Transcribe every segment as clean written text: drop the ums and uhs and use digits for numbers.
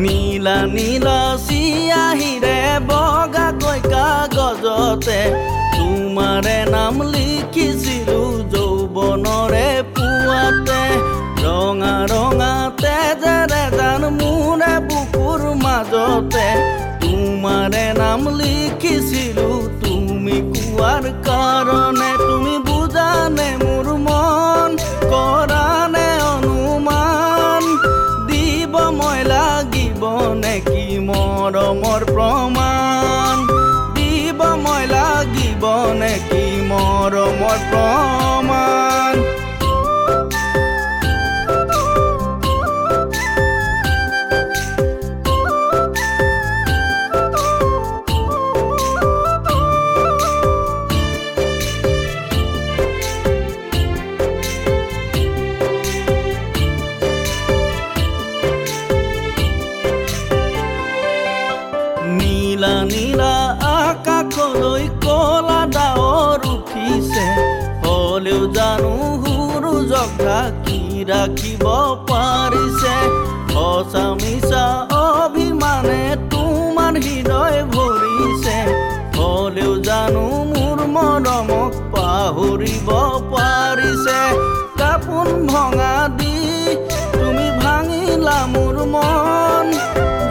নীলা নীলা চিয়াহীৰে বগাকৈ কাগজতে তোমাৰে নাম লিখিছিলোঁ যৌৱনৰে পুৱাতে। ৰঙা ৰঙা তেজেৰে জান মোৰে বুকুৰ মাজতে তোমাৰে নাম লিখিছিলোঁ তুমি কোৱাৰ কাৰণে। তুমি বুজানে মোৰ মন কৰানে অনুমান দিব মই লাগিব নেকি মৰমৰ প্ৰমাণ দিব মই লাগিব নেকি মৰমৰ প্ৰমাণ। নীলা নীলা আকাশলৈ কলা ডাৱৰ উঠিছে হ'লেও জানো সূৰুজক ঢাকি ৰাখিব পাৰিছে। সঁচা মিছা অভিমানে তোমাৰ হৃদয় ভৰিছে হ'লেও জানো মোৰ মৰমক পাহৰিব পাৰিছে। কাপোন ভঙা দি তুমি ভাঙিলা মোৰ মন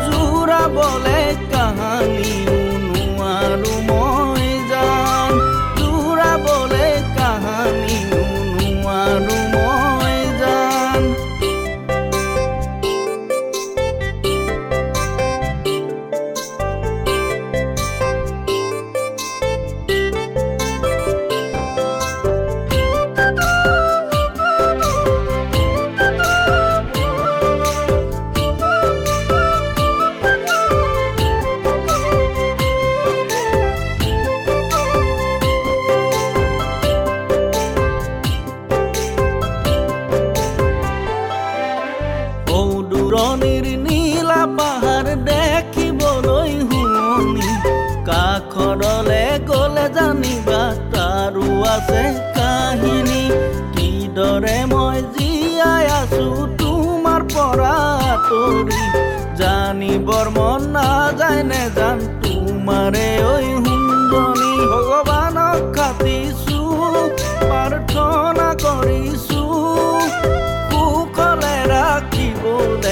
জোৰাবলে কাহানী নোৱাৰো মই জান জোৰাবলে কাহানী নোৱাৰো মই জান। দূৰণিৰ নীলা পাহাৰ দেখিবলৈ শুৱনি কাষৰলে গ'লে জানিবা তাৰো আছে কাহিনী। কিদৰে মই জীয়াই আছো তোমাৰ পৰা আঁতৰি জানিবৰ মন নাযায় নেজান তোমাৰে ঐ সুন্দনী। ভগৱানক খাটিছো প্ৰাৰ্থনা কৰিছো সুখলে ৰাখিবলৈ